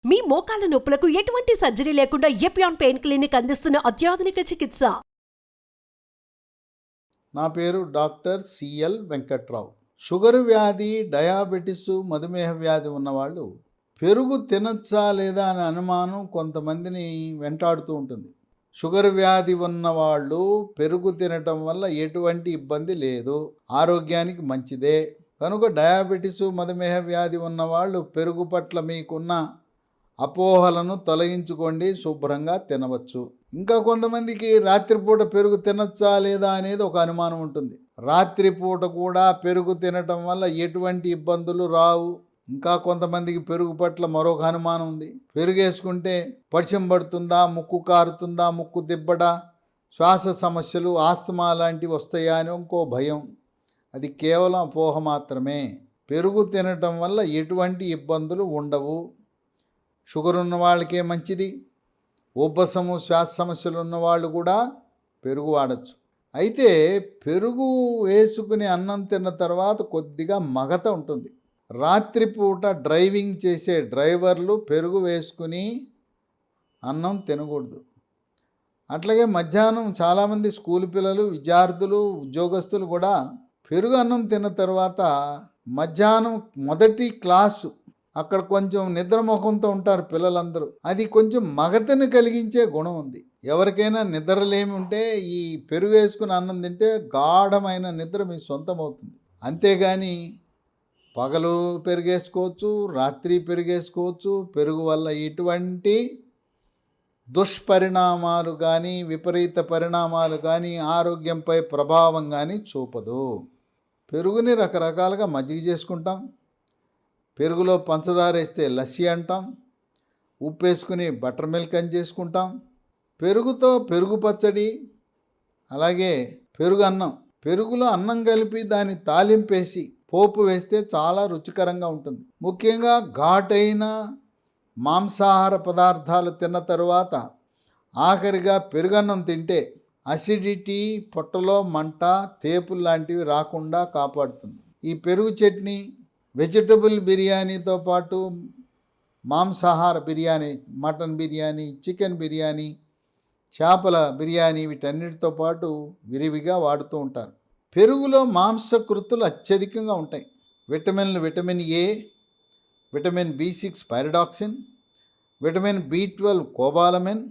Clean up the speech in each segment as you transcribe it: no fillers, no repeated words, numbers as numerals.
మీ మోకాల నొప్పులకు ఎటువంటి సర్జరీ లేకుండా ఎపియాన్ పెయిన్ క్లినిక్ అందిస్తున్న అత్యాధునిక చికిత్స. నా పేరు డాక్టర్ సిఎల్ వెంకట్రావు. షుగర్ వ్యాధి, డయాబెటిస్, మధుమేహ వ్యాధి ఉన్నవాళ్ళు పెరుగు తినచ్చా లేదా అనే అనుమానం కొంతమందిని వెంటాడుతూ ఉంటుంది. షుగర్ వ్యాధి ఉన్నవాళ్ళు పెరుగు తినటం వల్ల ఎటువంటి ఇబ్బంది లేదు, ఆరోగ్యానికి మంచిదే. కనుక డయాబెటిస్, మధుమేహ వ్యాధి ఉన్నవాళ్ళు పెరుగు పట్ల మీకున్న అపోహలను తొలగించుకోండి, శుభ్రంగా తినవచ్చు. ఇంకా కొంతమందికి రాత్రిపూట పెరుగు తినచ్చా లేదా అనేది ఒక అనుమానం ఉంటుంది. రాత్రిపూట కూడా పెరుగు తినటం వల్ల ఎటువంటి ఇబ్బందులు రావు. ఇంకా కొంతమందికి పెరుగు పట్ల మరొక అనుమానం ఉంది. పెరుగు వేసుకుంటే పడిశం పడుతుందా, ముక్కు కారుతుందా, ముక్కు దిబ్బడా, శ్వాస సమస్యలు, ఆస్తమా లాంటివి వస్తాయా అని ఇంకో భయం. అది కేవలం అపోహ మాత్రమే. పెరుగు తినటం వల్ల ఎటువంటి ఇబ్బందులు ఉండవు. షుగర్ ఉన్న వాళ్ళకే మంచిది. ఉబ్బసము, శ్వాస సమస్యలు ఉన్నవాళ్ళు కూడా పెరుగు వాడచ్చు. అయితే పెరుగు వేసుకుని అన్నం తిన్న తర్వాత కొద్దిగా మగత ఉంటుంది. రాత్రిపూట డ్రైవింగ్ చేసే డ్రైవర్లు పెరుగు వేసుకుని అన్నం తినకూడదు. అట్లాగే మధ్యాహ్నం చాలామంది స్కూల్ పిల్లలు, విద్యార్థులు, ఉద్యోగస్తులు కూడా పెరుగు అన్నం తిన్న తర్వాత మధ్యాహ్నం మొదటి క్లాసు అక్కడ కొంచెం నిద్రముఖంతో ఉంటారు పిల్లలందరూ. అది కొంచెం మగతను కలిగించే గుణం ఉంది. ఎవరికైనా నిద్రలేమి ఉంటే ఈ పెరుగు వేసుకుని అన్నం తింటే గాఢమైన నిద్ర మీ సొంతం అవుతుంది. అంతేగాని పగలు పెరుగేసుకోవచ్చు, రాత్రి పెరుగేసుకోవచ్చు. పెరుగు వల్ల ఎటువంటి దుష్పరిణామాలు కానీ, విపరీత పరిణామాలు కానీ, ఆరోగ్యంపై ప్రభావం కానీ చూపదు. పెరుగుని రకరకాలుగా మజ్జిగ చేసుకుంటాం. పెరుగులో పంచదార వేస్తే లస్సీ అంటాం. ఉప్పు వేసుకుని బటర్ మిల్క్ అని చేసుకుంటాం. పెరుగుతో పెరుగు పచ్చడి, అలాగే పెరుగు అన్నం. పెరుగులో అన్నం కలిపి దాన్ని తాలింపేసి పోపు వేస్తే చాలా రుచికరంగా ఉంటుంది. ముఖ్యంగా ఘాటైన మాంసాహార పదార్థాలు తిన్న తరువాత ఆఖరిగా పెరుగన్నం తింటే అసిడిటీ, పొట్టలో మంట, తేపులు లాంటివి రాకుండా కాపాడుతుంది. ఈ పెరుగు చట్నీ వెజిటబుల్ బిర్యానీతో పాటు మాంసాహార బిర్యానీ, మటన్ బిర్యానీ, చికెన్ బిర్యానీ, చేపల బిర్యానీ, వీటన్నిటితో పాటు విరివిగా వాడుతూ ఉంటారు. పెరుగులో మాంసకృతులు అత్యధికంగా ఉంటాయి. విటమిన్లు vitamin A, vitamin B6 pyridoxine, vitamin B12 cobalamin,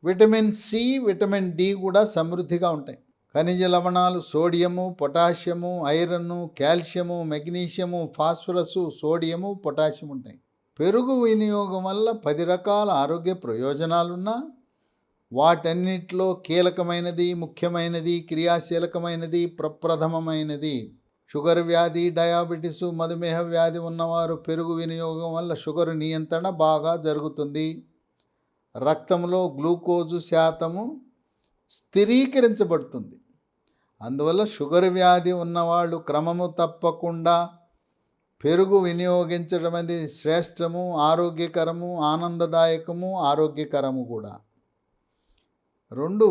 vitamin C, vitamin D కూడా సమృద్ధిగా ఉంటాయి. ఖనిజ లవణాలు sodium, potassium, iron, calcium, magnesium, phosphorus, sodium, potassium ఉంటాయి. పెరుగు వినియోగం వల్ల 10 రకాల ఆరోగ్య ప్రయోజనాలున్నా వాటన్నిటిలో కీలకమైనది, ముఖ్యమైనది, క్రియాశీలకమైనది, ప్రప్రథమమైనది షుగర్ వ్యాధి, డయాబెటిస్, మధుమేహ వ్యాధి ఉన్నవారు పెరుగు వినియోగం వల్ల షుగర్ నియంత్రణ బాగా జరుగుతుంది. రక్తంలో గ్లూకోజు శాతము స్థిరీకరించబడుతుంది. అందువల్ల షుగర్ వ్యాధి ఉన్నవాళ్ళు క్రమము తప్పకుండా పెరుగు వినియోగించడం అనేది శ్రేష్టము, ఆరోగ్యకరము, ఆనందదాయకము, ఆరోగ్యకరము కూడా. 2,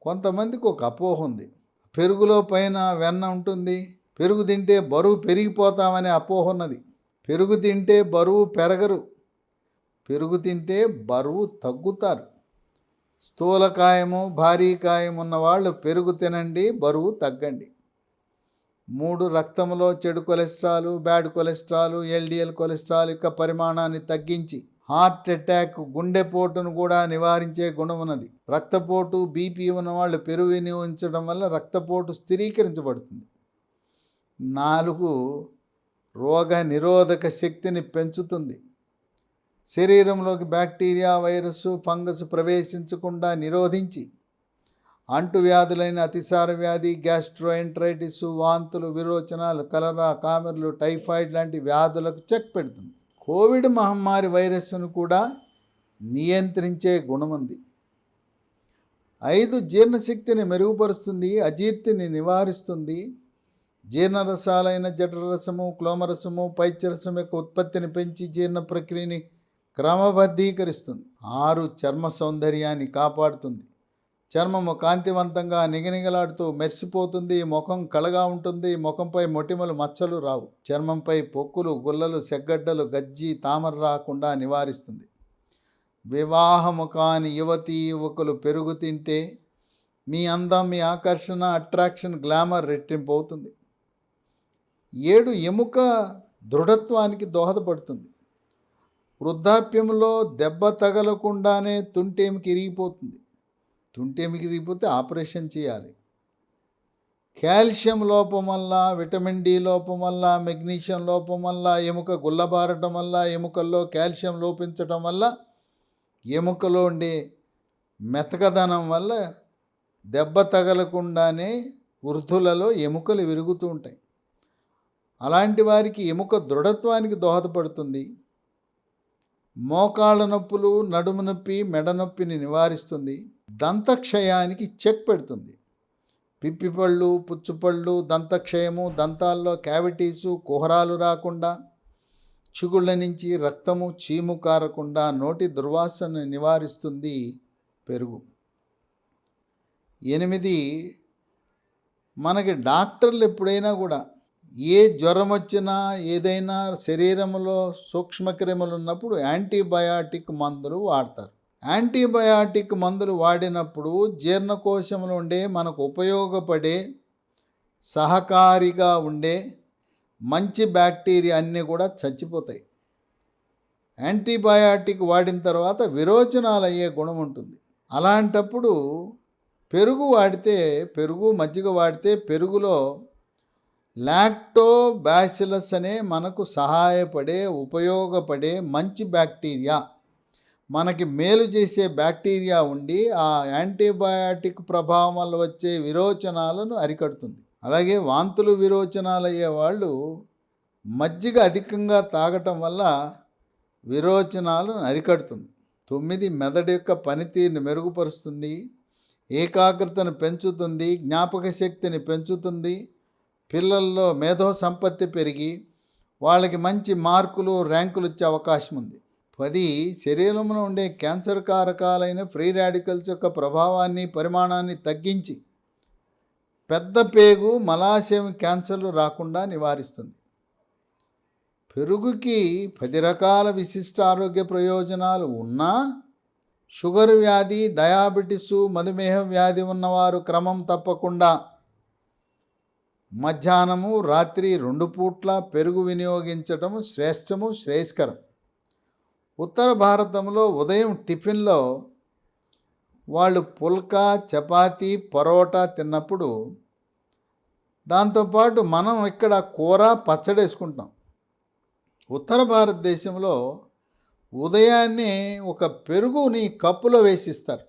కొంతమందికి ఒక అపోహ ఉంది. పెరుగులో పైన వెన్న ఉంటుంది, పెరుగు తింటే బరువు పెరిగిపోతామనే అపోహ ఉన్నది. పెరుగు తింటే బరువు పెరగరు, పెరుగు తింటే బరువు తగ్గుతారు. స్థూలకాయము, భారీకాయం ఉన్నవాళ్ళు పెరుగు తినండి, బరువు తగ్గండి. 3, రక్తంలో చెడు cholesterol, bad cholesterol, LDL cholesterol యొక్క పరిమాణాన్ని తగ్గించి హార్ట్ అటాక్, గుండెపోటును కూడా నివారించే గుణం ఉన్నది. రక్తపోటు, బీపీ ఉన్నవాళ్ళు పెరుగు వినియోగించడం వల్ల రక్తపోటు స్థిరీకరించబడుతుంది. 4, రోగ నిరోధక శక్తిని పెంచుతుంది. శరీరంలోకి బ్యాక్టీరియా, వైరస్, ఫంగస్ ప్రవేశించకుండా నిరోధించి అంటువ్యాధులైన అతిసార వ్యాధి, గ్యాస్ట్రోఎంటరైటిస్, వాంతులు, విరోచనాలు, కలరా, కామెర్లు, టైఫాయిడ్ లాంటి వ్యాధులకు చెక్ పెడుతుంది. కోవిడ్ మహమ్మారి వైరస్ను కూడా నియంత్రించే గుణం ఉంది. 5, జీర్ణశక్తిని మెరుగుపరుస్తుంది, అజీర్తిని నివారిస్తుంది. జీర్ణరసాలైన జఠరరసము, క్లోమరసము, పైత్యరసం యొక్క ఉత్పత్తిని పెంచి జీర్ణ ప్రక్రియని క్రమబద్ధీకరిస్తుంది. 6, చర్మ సౌందర్యాన్ని కాపాడుతుంది. చర్మము కాంతివంతంగా నిగనిగలాడుతూ మెరిసిపోతుంది. ముఖం కళగా ఉంటుంది. ముఖంపై మొటిమలు మచ్చలు రావు. చర్మంపై పొక్కులు, గుల్లలు, సెగ్గడ్డలు, గజ్జి, తామర రాకుండా నివారిస్తుంది. వివాహము కాని యువతీ యువకులు పెరుగు తింటే మీ అందం, మీ ఆకర్షణ, అట్రాక్షన్, గ్లామర్ రెట్టింపు అవుతుంది. 7 ఎముక దృఢత్వానికి దోహదపడుతుంది. వృద్ధాప్యంలో దెబ్బ తగలకుండానే తుంటెముక ఇరిగిపోతుంది. తుంటెముక ఇరిగిపోతే ఆపరేషన్ చేయాలి. కాల్షియం లోపం వల్ల, విటమిన్ డి లోపం వల్ల, మెగ్నీషియం లోపం వల్ల, ఎముక గుల్లబారటం వల్ల, ఎముకల్లో కాల్షియం లోపించటం వల్ల, ఎముకలో ఉండే మెతకదనం వల్ల దెబ్బ తగలకుండానే వృద్ధులలో ఎముకలు విరుగుతూ ఉంటాయి. అలాంటి వారికి ఎముక దృఢత్వానికి దోహదపడుతుంది. మోకాళ్ళ నొప్పులు, నడుము నొప్పి, మెడ నొప్పిని నివారిస్తుంది. దంతక్షయానికి చెక్ పెడుతుంది. పిప్పిపళ్ళు, పుచ్చుపళ్ళు, దంతక్షయము, దంతాల్లో క్యావిటీసు, కుహరాలు రాకుండా, చిగుళ్ళ నుంచి రక్తము, చీము కారకుండా నోటి దుర్వాసనను నివారిస్తుంది పెరుగు. 8 మనకి డాక్టర్లు ఎప్పుడైనా కూడా ఏ జ్వరం వచ్చినా, ఏదైనా శరీరంలో సూక్ష్మక్రిములు ఉన్నప్పుడు యాంటీబయాటిక్ మందులు వాడతారు. యాంటీబయాటిక్ మందులు వాడినప్పుడు జీర్ణకోశంలో ఉండే, మనకు ఉపయోగపడే, సహకారిగా ఉండే మంచి బ్యాక్టీరియా అన్నీ కూడా చచ్చిపోతాయి. యాంటీబయాటిక్ వాడిన తర్వాత విరోచనాలు అయ్యే గుణం ఉంటుంది. అలాంటప్పుడు పెరుగు వాడితే, పెరుగు మజ్జిగ వాడితే పెరుగులో లాక్టోబాసిలస్ అనే మనకు సహాయపడే, ఉపయోగపడే మంచి బ్యాక్టీరియా, మనకి మేలు చేసే బ్యాక్టీరియా ఉండి ఆ యాంటీబయాటిక్ ప్రభావం వల్ల వచ్చే విరోచనాలను అరికడుతుంది. అలాగే వాంతులు, విరోచనాలు అయ్యే వాళ్ళు మజ్జిగ అధికంగా తాగటం వల్ల విరోచనాలను అరికడుతుంది. 9 మెదడు యొక్క పనితీరుని మెరుగుపరుస్తుంది. ఏకాగ్రతను పెంచుతుంది. జ్ఞాపక శక్తిని పెంచుతుంది. పిల్లల్లో మేధో సంపత్తి పెరిగి వాళ్ళకి మంచి మార్కులు, ర్యాంకులు వచ్చే అవకాశం ఉంది. 10 శరీరంలో ఉండే క్యాన్సర్ కారకాలైన ఫ్రీ రాడికల్స్ యొక్క ప్రభావాన్ని, పరిమాణాన్ని తగ్గించి పెద్ద పేగు, మలాశయం క్యాన్సర్లు రాకుండా నివారిస్తుంది. పెరుగుకి 10 రకాల విశిష్ట ఆరోగ్య ప్రయోజనాలు ఉన్నా షుగర్ వ్యాధి, డయాబెటిసు, మధుమేహ వ్యాధి ఉన్నవారు క్రమం తప్పకుండా మధ్యాహ్నము, రాత్రి 2 పూట్ల పెరుగు వినియోగించటం శ్రేష్టము, శ్రేయస్కరం. ఉత్తర భారతంలో ఉదయం టిఫిన్లో వాళ్ళు పుల్కా, చపాతీ, పరోటా తిన్నప్పుడు దాంతోపాటు మనం ఇక్కడ కూర, పచ్చడి వేసుకుంటాం. ఉత్తర భారతదేశంలో ఉదయాన్నే ఒక పెరుగుని కప్పులో వేసిస్తారు.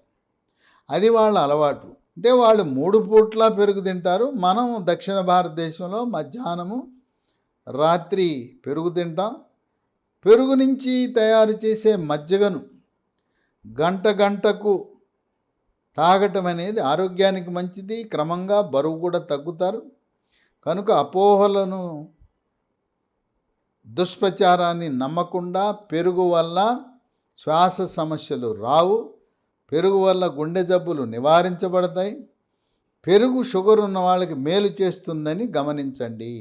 అది వాళ్ళ అలవాటు. అంటే వాళ్ళు 3 పూట్ల పెరుగు తింటారు. మనం దక్షిణ భారతదేశంలో మధ్యాహ్నము, రాత్రి పెరుగు తింటాం. పెరుగు నుంచి తయారు చేసే మజ్జిగను గంటకు తాగటం అనేది ఆరోగ్యానికి మంచిది. క్రమంగా బరువు కూడా తగ్గుతారు. కనుక అపోహలను, దుష్ప్రచారాన్ని నమ్మకుండా పెరుగు వల్ల శ్వాస సమస్యలు రావు. పెరుగు వల్ల గుండె జబ్బులు నివారించబడతాయి. పెరుగు షుగర్ ఉన్న వాళ్ళకి మేలు చేస్తుందని గమనించండి.